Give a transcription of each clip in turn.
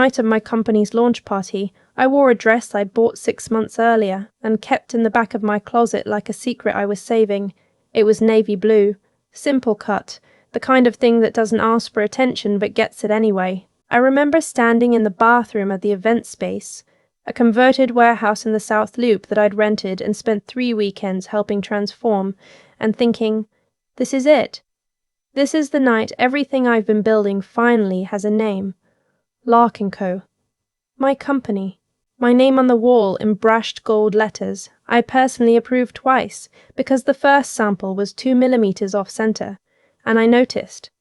night of my company's launch party, I wore a dress I'd bought 6 months earlier and kept in the back of my closet like a secret I was saving. It was navy blue, simple cut, the kind of thing that doesn't ask for attention but gets it anyway. I remember standing in the bathroom of the event space, a converted warehouse in the South Loop that I'd rented and spent 3 weekends helping transform, and thinking, this is it. This is the night everything I've been building finally has a name. Lark & Co. My company. My name on the wall in brushed gold letters. I personally approved twice, because the first sample was 2 millimeters off center, and I noticed.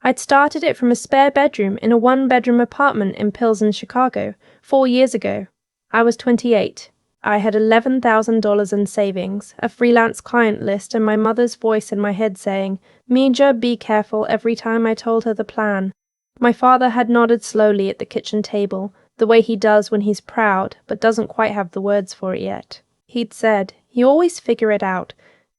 I'd started it from a spare bedroom in a 1-bedroom apartment in Pilsen, Chicago, 4 years ago. I was 28. I had $11,000 in savings, a freelance client list, and my mother's voice in my head saying, Mija, be careful, every time I told her the plan. My father had nodded slowly at the kitchen table, the way he does when he's proud, but doesn't quite have the words for it yet. He'd said, you always figure it out.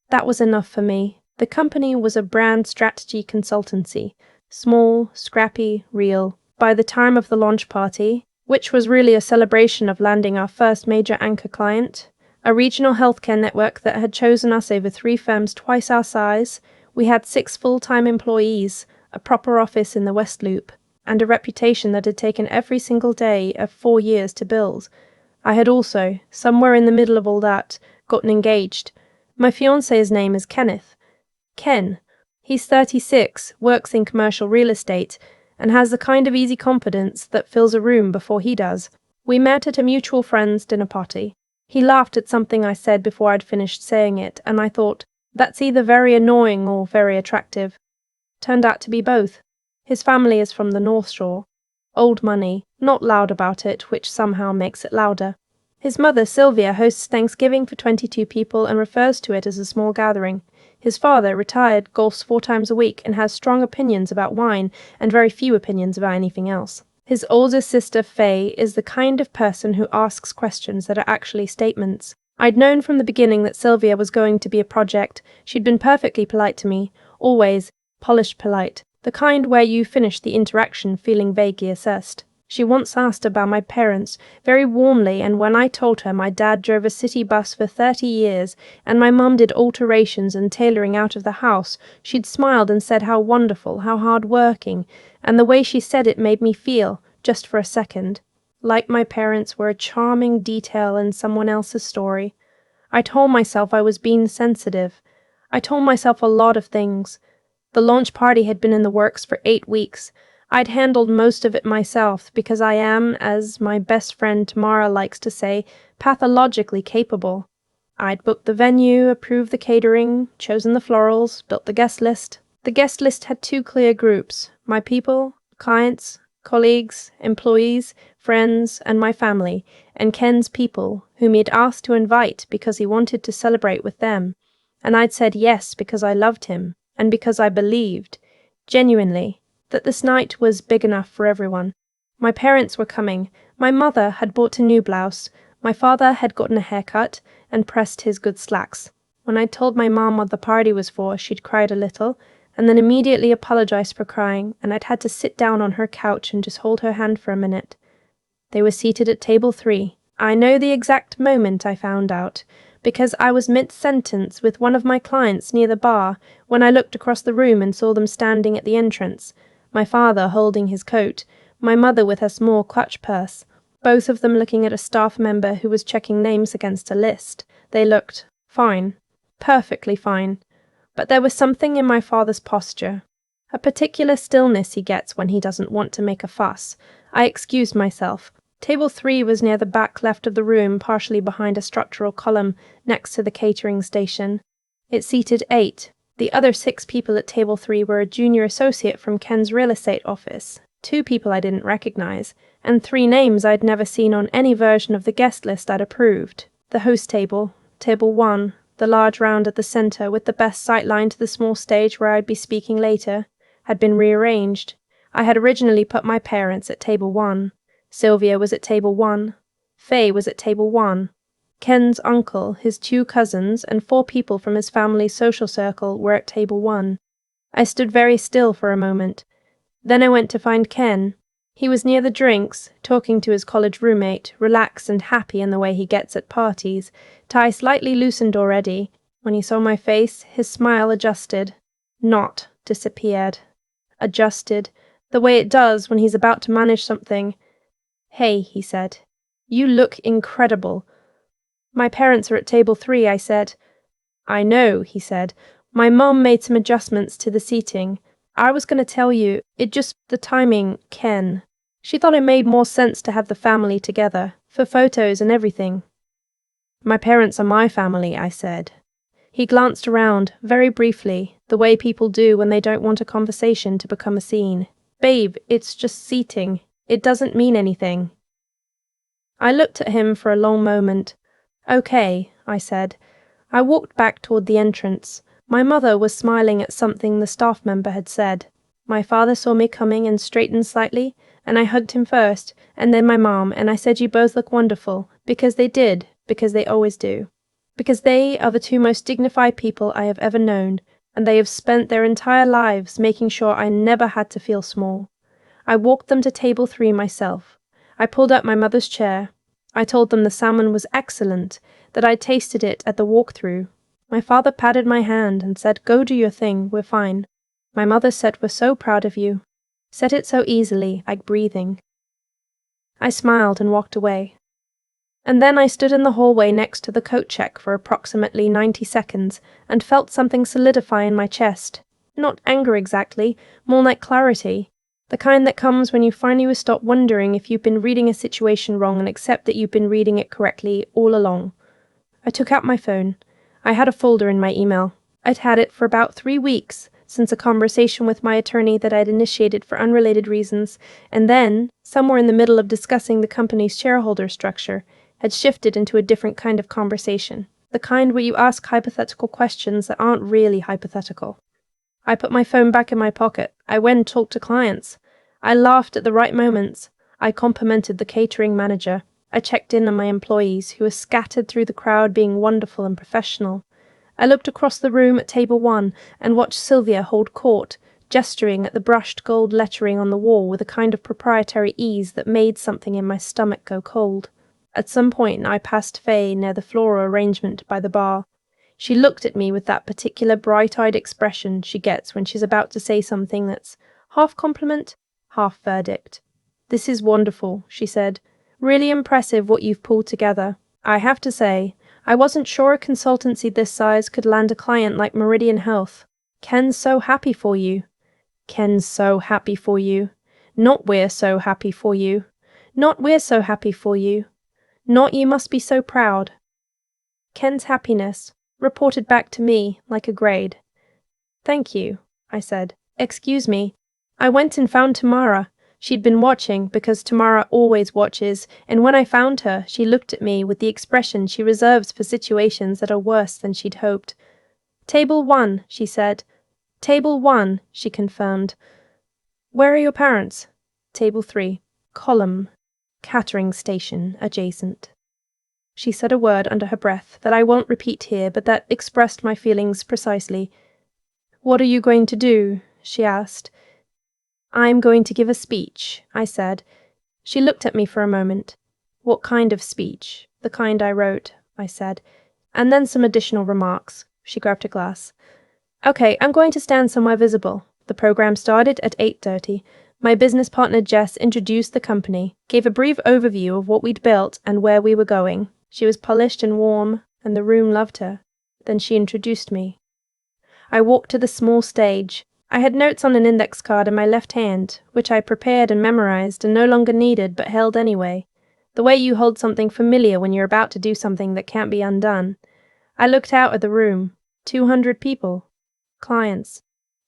That was enough for me. The company was a brand strategy consultancy, small, scrappy, real. By the time of the launch party, which was really a celebration of landing our first major anchor client, a regional healthcare network that had chosen us over 3 firms twice our size, we had 6 full-time employees, a proper office in the West Loop, and a reputation that had taken every single day of 4 years to build. I had also, somewhere in the middle of all that, gotten engaged. My fiancé's name is Kenneth. Ken. He's 36, works in commercial real estate, and has the kind of easy confidence that fills a room before he does. We met at a mutual friend's dinner party. He laughed at something I said before I'd finished saying it, and I thought, that's either very annoying or very attractive. Turned out to be both. His family is from the North Shore. Old money, not loud about it, which somehow makes it louder. His mother, Sylvia, hosts Thanksgiving for 22 people and refers to it as a small gathering. His father, retired, golfs 4 times a week and has strong opinions about wine and very few opinions about anything else. His older sister, Faye, is the kind of person who asks questions that are actually statements. I'd known from the beginning that Sylvia was going to be a project. She'd been perfectly polite to me, always, polished polite, the kind where you finish the interaction feeling vaguely assessed. She once asked about my parents, very warmly, and when I told her my dad drove a city bus for 30 years and my mum did alterations and tailoring out of the house, she'd smiled and said how wonderful, how hard-working, and the way she said it made me feel, just for a second, like my parents were a charming detail in someone else's story. I told myself I was being sensitive. I told myself a lot of things. The launch party had been in the works for 8 weeks. I'd handled most of it myself because I am, as my best friend Tamara likes to say, pathologically capable. I'd booked the venue, approved the catering, chosen the florals, built the guest list. The guest list had 2 clear groups, my people, clients, colleagues, employees, friends, and my family, and Ken's people, whom he'd asked to invite because he wanted to celebrate with them. And I'd said yes because I loved him, and because I believed, genuinely, that this night was big enough for everyone. My parents were coming. My mother had bought a new blouse. My father had gotten a haircut and pressed his good slacks. When I told my mom what the party was for, she'd cried a little, and then immediately apologized for crying, and I'd had to sit down on her couch and just hold her hand for a minute. They were seated at table 3. I know the exact moment I found out, because I was mid-sentence with one of my clients near the bar when I looked across the room and saw them standing at the entrance, my father holding his coat, my mother with her small clutch purse, both of them looking at a staff member who was checking names against a list. They looked fine, perfectly fine, but there was something in my father's posture, a particular stillness he gets when he doesn't want to make a fuss. I excused myself. Table 3 was near the back left of the room, partially behind a structural column next to the catering station. It seated 8. The other 6 people at table 3 were a junior associate from Ken's real estate office, 2 people I didn't recognize, and 3 names I'd never seen on any version of the guest list I'd approved. The host table, table 1, the large round at the center with the best sight line to the small stage where I'd be speaking later, had been rearranged. I had originally put my parents at table 1. Sylvia was at table 1. Faye was at table 1. Ken's uncle, his 2 cousins, and 4 people from his family's social circle were at table 1. I stood very still for a moment. Then I went to find Ken. He was near the drinks, talking to his college roommate, relaxed and happy in the way he gets at parties, tie slightly loosened already. When he saw my face, his smile adjusted. Not disappeared. Adjusted, the way it does when he's about to manage something. "Hey," he said. "You look incredible." "My parents are at table 3, I said. "I know," he said. "My mom made some adjustments to the seating. I was going to tell you, the timing, Ken. She thought it made more sense to have the family together, for photos and everything." "My parents are my family," I said. He glanced around, very briefly, the way people do when they don't want a conversation to become a scene. "Babe, it's just seating. It doesn't mean anything." I looked at him for a long moment. "Okay," I said. I walked back toward the entrance. My mother was smiling at something the staff member had said. My father saw me coming and straightened slightly, and I hugged him first, and then my mom, and I said, "You both look wonderful," because they did, because they always do. Because they are the two most dignified people I have ever known, and they have spent their entire lives making sure I never had to feel small. I walked them to table 3 myself. I pulled up my mother's chair. I told them the salmon was excellent, that I'd tasted it at the walkthrough. My father patted my hand and said, "Go do your thing, we're fine." My mother said, "We're so proud of you." Said it so easily, like breathing. I smiled and walked away. And then I stood in the hallway next to the coat check for approximately 90 seconds and felt something solidify in my chest. Not anger exactly, more like clarity. The kind that comes when you finally stop wondering if you've been reading a situation wrong and accept that you've been reading it correctly all along. I took out my phone. I had a folder in my email. I'd had it for about 3 weeks, since a conversation with my attorney that I'd initiated for unrelated reasons, and then, somewhere in the middle of discussing the company's shareholder structure, had shifted into a different kind of conversation, the kind where you ask hypothetical questions that aren't really hypothetical. I put my phone back in my pocket. I went and talked to clients. I laughed at the right moments. I complimented the catering manager. I checked in on my employees, who were scattered through the crowd being wonderful and professional. I looked across the room at table 1 and watched Sylvia hold court, gesturing at the brushed gold lettering on the wall with a kind of proprietary ease that made something in my stomach go cold. At some point I passed Faye near the floral arrangement by the bar. She looked at me with that particular bright-eyed expression she gets when she's about to say something that's half compliment, half verdict. "This is wonderful," she said. "Really impressive what you've pulled together. I have to say, I wasn't sure a consultancy this size could land a client like Meridian Health. Ken's so happy for you." Ken's so happy for you. Not we're so happy for you. Not we're so happy for you. Not you must be so proud. Ken's happiness, reported back to me like a grade. "Thank you," I said. "Excuse me. I went and found Tamara. She'd been watching, because Tamara always watches, and when I found her, she looked at me with the expression she reserves for situations that are worse than she'd hoped. "Table 1, she said. "Table 1, she confirmed. "Where are your parents?" "Table 3. Column. Catering station adjacent." She said a word under her breath that I won't repeat here, but that expressed my feelings precisely. "What are you going to do?" she asked. "I'm going to give a speech," I said. She looked at me for a moment. "What kind of speech?" "The kind I wrote," I said. "And then some additional remarks." She grabbed a glass. "Okay, I'm going to stand somewhere visible." The program started at 8:30. My business partner Jess introduced the company, gave a brief overview of what we'd built and where we were going. She was polished and warm, and the room loved her. Then she introduced me. I walked to the small stage. I had notes on an index card in my left hand, which I prepared and memorized and no longer needed but held anyway. The way you hold something familiar when you're about to do something that can't be undone. I looked out at the room. 200 people. Clients.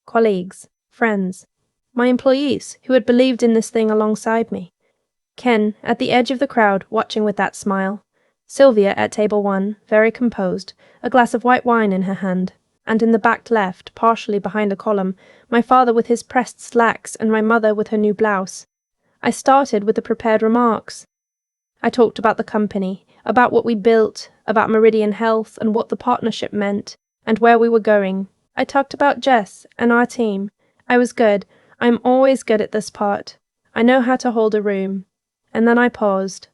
Colleagues. Friends. My employees, who had believed in this thing alongside me. Ken, at the edge of the crowd, watching with that smile. Sylvia at table 1, very composed, a glass of white wine in her hand. And in the back left, partially behind a column, my father with his pressed slacks and my mother with her new blouse. I started with the prepared remarks. I talked about the company, about what we built, about Meridian Health and what the partnership meant, and where we were going. I talked about Jess and our team. I was good. I'm always good at this part. I know how to hold a room. And then I paused,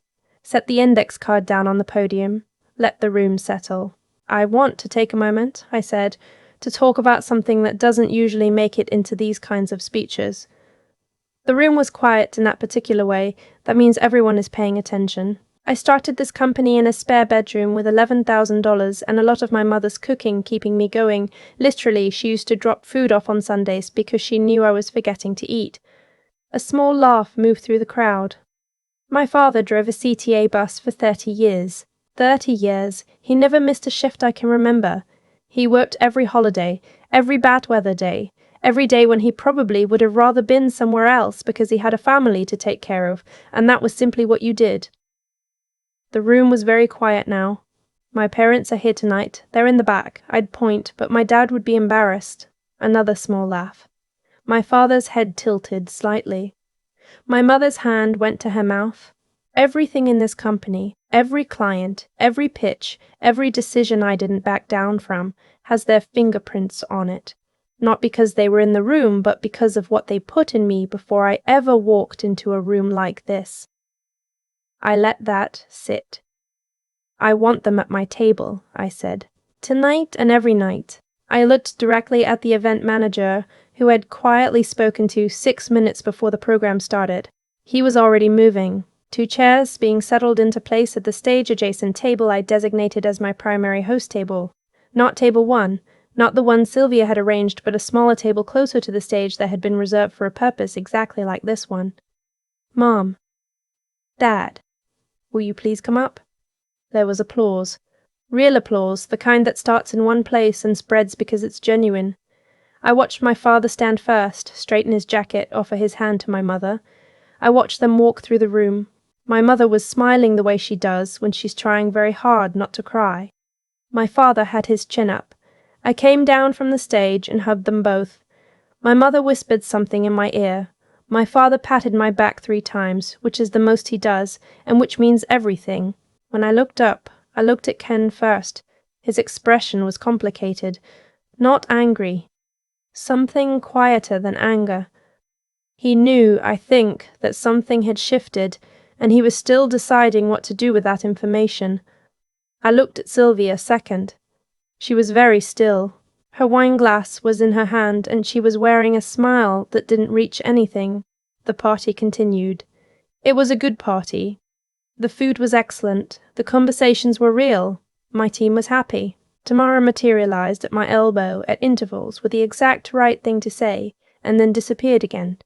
set the index card down on the podium, let the room settle. I want to take a moment, I said, to talk about something that doesn't usually make it into these kinds of speeches. The room was quiet in that particular way. That means everyone is paying attention. I started this company in a spare bedroom with $11,000 and a lot of my mother's cooking keeping me going. Literally, she used to drop food off on Sundays because she knew I was forgetting to eat. A small laugh moved through the crowd. My father drove a CTA bus for 30 years. 30 years. He never missed a shift I can remember. He worked every holiday, every bad weather day, every day when he probably would have rather been somewhere else because he had a family to take care of, and that was simply what you did. The room was very quiet now. My parents are here tonight. They're in the back. I'd point, but my dad would be embarrassed. Another small laugh. My father's head tilted slightly. My mother's hand went to her mouth. Everything in this company, every client, every pitch, every decision I didn't back down from, has their fingerprints on it. Not because they were in the room, but because of what they put in me before I ever walked into a room like this. I let that sit. I want them at my table, I said. Tonight and every night. I looked directly at the event manager, who I'd quietly spoken to 6 minutes before the program started. He was already moving. 2 chairs being settled into place at the stage-adjacent table I designated as my primary host table. Not table 1, not the one Sylvia had arranged, but a smaller table closer to the stage that had been reserved for a purpose exactly like this one. Mom. Dad. Will you please come up? There was applause. Real applause, the kind that starts in one place and spreads because it's genuine. I watched my father stand first, straighten his jacket, offer his hand to my mother. I watched them walk through the room. My mother was smiling the way she does when she's trying very hard not to cry. My father had his chin up. I came down from the stage and hugged them both. My mother whispered something in my ear. My father patted my back 3 times, which is the most he does, and which means everything. When I looked up, I looked at Ken first. His expression was complicated. Not angry. Something quieter than anger. He knew, I think, that something had shifted, and he was still deciding what to do with that information. I looked at Sylvia second. She was very still. Her wine glass was in her hand, and she was wearing a smile that didn't reach anything. The party continued. It was a good party. The food was excellent. The conversations were real. My team was happy. Tamara materialized at my elbow at intervals with the exact right thing to say, and then disappeared again.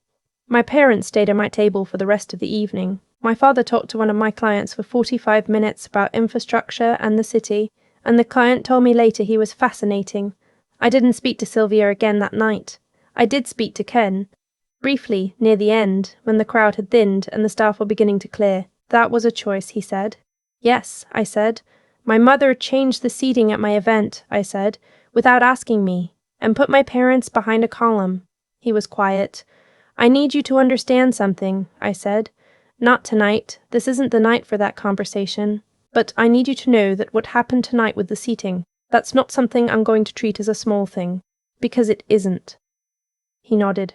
My parents stayed at my table for the rest of the evening. My father talked to one of my clients for 45 minutes about infrastructure and the city, and the client told me later he was fascinating. I didn't speak to Sylvia again that night. I did speak to Ken. Briefly, near the end, when the crowd had thinned and the staff were beginning to clear. That was a choice, he said. Yes, I said. My mother changed the seating at my event, I said, without asking me, and put my parents behind a column. He was quiet. I need you to understand something, I said. Not tonight. This isn't the night for that conversation. But I need you to know that what happened tonight with the seating, that's not something I'm going to treat as a small thing. Because it isn't. He nodded.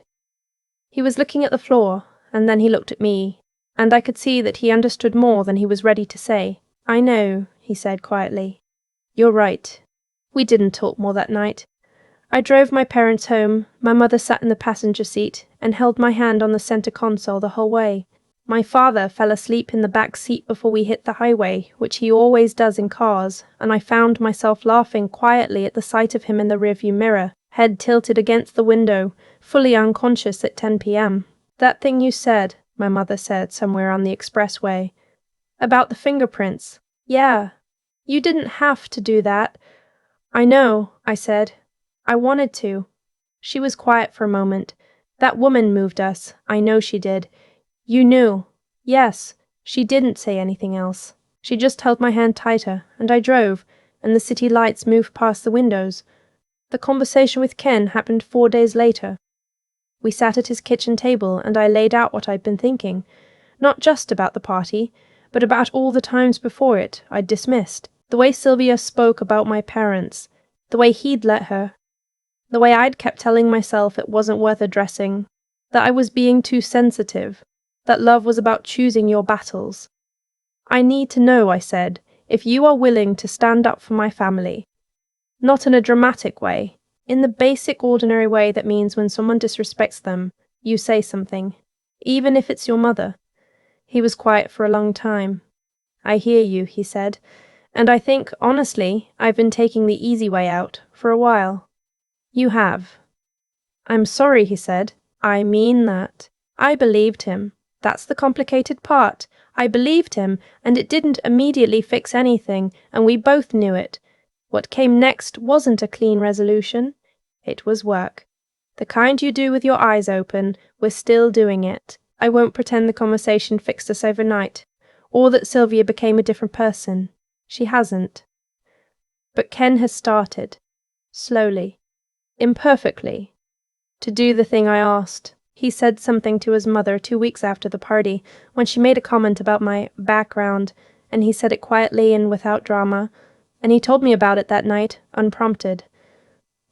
He was looking at the floor, and then he looked at me, and I could see that he understood more than he was ready to say. I know, he said quietly. You're right. We didn't talk more that night. I drove my parents home. My mother sat in the passenger seat and held my hand on the center console the whole way. My father fell asleep in the back seat before we hit the highway, which he always does in cars, and I found myself laughing quietly at the sight of him in the rearview mirror, head tilted against the window, fully unconscious at 10 p.m. That thing you said, my mother said somewhere on the expressway. About the fingerprints. Yeah. You didn't have to do that. I know, I said. I wanted to. She was quiet for a moment. That woman moved us. I know she did. You knew. Yes. She didn't say anything else. She just held my hand tighter, and I drove, and the city lights moved past the windows. The conversation with Ken happened 4 days later. We sat at his kitchen table, and I laid out what I'd been thinking. Not just about the party, but about all the times before it I'd dismissed. The way Sylvia spoke about my parents. The way he'd let her. The way I'd kept telling myself it wasn't worth addressing. That I was being too sensitive. that love was about choosing your battles. I need to know, I said, if you are willing to stand up for my family. Not in a dramatic way, in the basic ordinary way that means when someone disrespects them, you say something, even if it's your mother. He was quiet for a long time. I hear you, he said, and I think, honestly, I've been taking the easy way out for a while. You have. I'm sorry, he said. I mean that. I believed him. That's the complicated part. I believed him, and it didn't immediately fix anything, and we both knew it. What came next wasn't a clean resolution. It was work. The kind you do with your eyes open. We're still doing it. I won't pretend the conversation fixed us overnight, or that Sylvia became a different person. She hasn't. But Ken has started. Slowly. Imperfectly. To do the thing I asked. He said something to his mother 2 weeks after the party, when she made a comment about my background, and he said it quietly and without drama, and he told me about it that night, unprompted.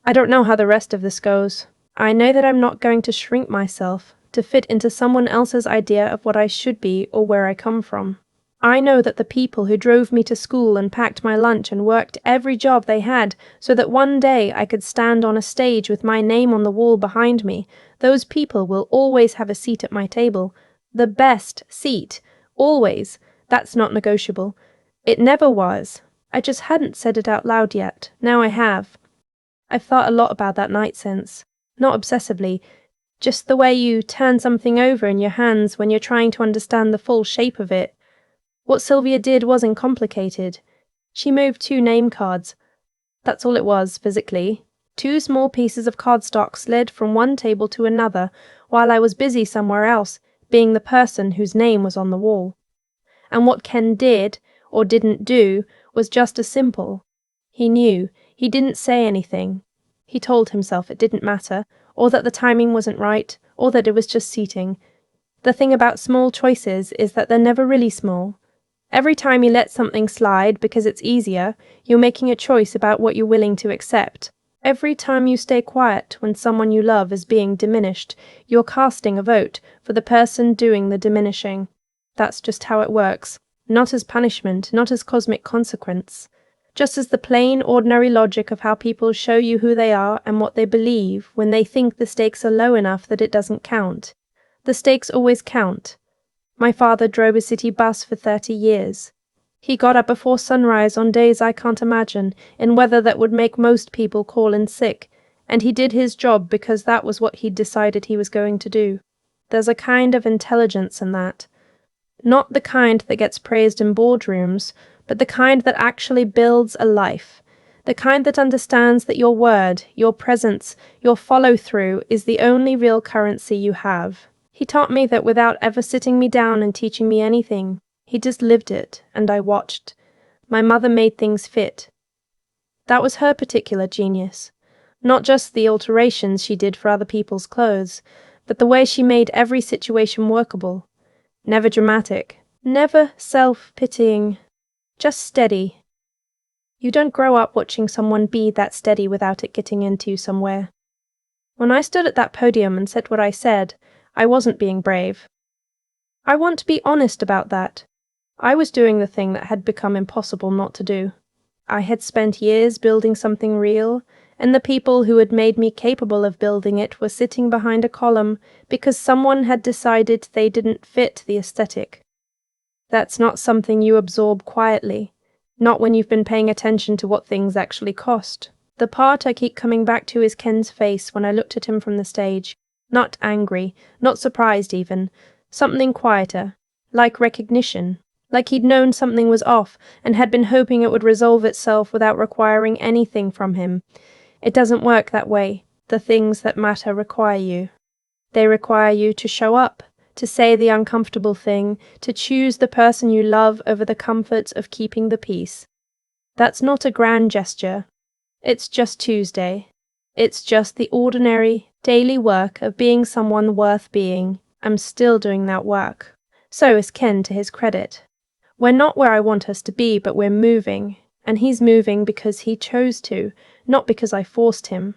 I don't know how the rest of this goes. I know that I'm not going to shrink myself to fit into someone else's idea of what I should be or where I come from. I know that the people who drove me to school and packed my lunch and worked every job they had so that one day I could stand on a stage with my name on the wall behind me, those people will always have a seat at my table. The best seat. Always. That's not negotiable. It never was. I just hadn't said it out loud yet. Now I have. I've thought a lot about that night since. Not obsessively. Just the way you turn something over in your hands when you're trying to understand the full shape of it. What Sylvia did wasn't complicated. She moved 2 name cards. That's all it was, physically. 2 small pieces of cardstock slid from one table to another, while I was busy somewhere else, being the person whose name was on the wall. And what Ken did, or didn't do, was just as simple. He knew. He didn't say anything. He told himself it didn't matter, or that the timing wasn't right, or that it was just seating. The thing about small choices is that they're never really small. Every time you let something slide because it's easier, you're making a choice about what you're willing to accept. Every time you stay quiet when someone you love is being diminished, you're casting a vote for the person doing the diminishing. That's just how it works. Not as punishment, not as cosmic consequence. Just as the plain, ordinary logic of how people show you who they are and what they believe when they think the stakes are low enough that it doesn't count. The stakes always count. My father drove a city bus for 30 years. He got up before sunrise on days I can't imagine, in weather that would make most people call in sick, and he did his job because that was what he'd decided he was going to do. There's a kind of intelligence in that. Not the kind that gets praised in boardrooms, but the kind that actually builds a life. The kind that understands that your word, your presence, your follow-through is the only real currency you have. He taught me that without ever sitting me down and teaching me anything. He just lived it, and I watched. My mother made things fit. That was her particular genius. Not just the alterations she did for other people's clothes, but the way she made every situation workable. Never dramatic, never self-pitying, just steady. You don't grow up watching someone be that steady without it getting into you somewhere. When I stood at that podium and said what I said, I wasn't being brave. I want to be honest about that. I was doing the thing that had become impossible not to do. I had spent years building something real, and the people who had made me capable of building it were sitting behind a column because someone had decided they didn't fit the aesthetic. That's not something you absorb quietly, not when you've been paying attention to what things actually cost. The part I keep coming back to is Ken's face when I looked at him from the stage. Not angry, not surprised even, something quieter, like recognition, like he'd known something was off and had been hoping it would resolve itself without requiring anything from him. It doesn't work that way. The things that matter require you. They require you to show up, to say the uncomfortable thing, to choose the person you love over the comfort of keeping the peace. That's not a grand gesture. It's just Tuesday. It's just the ordinary, daily work of being someone worth being. I'm still doing that work. So is Ken, to his credit. We're not where I want us to be, but we're moving. And he's moving because he chose to, not because I forced him.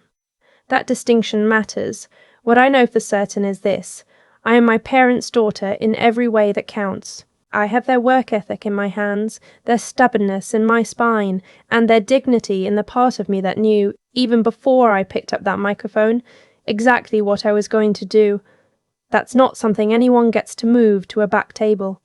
That distinction matters. What I know for certain is this. I am my parents' daughter in every way that counts. I have their work ethic in my hands, their stubbornness in my spine, and their dignity in the part of me that knew, even before I picked up that microphone, exactly what I was going to do. That's not something anyone gets to move to a back table.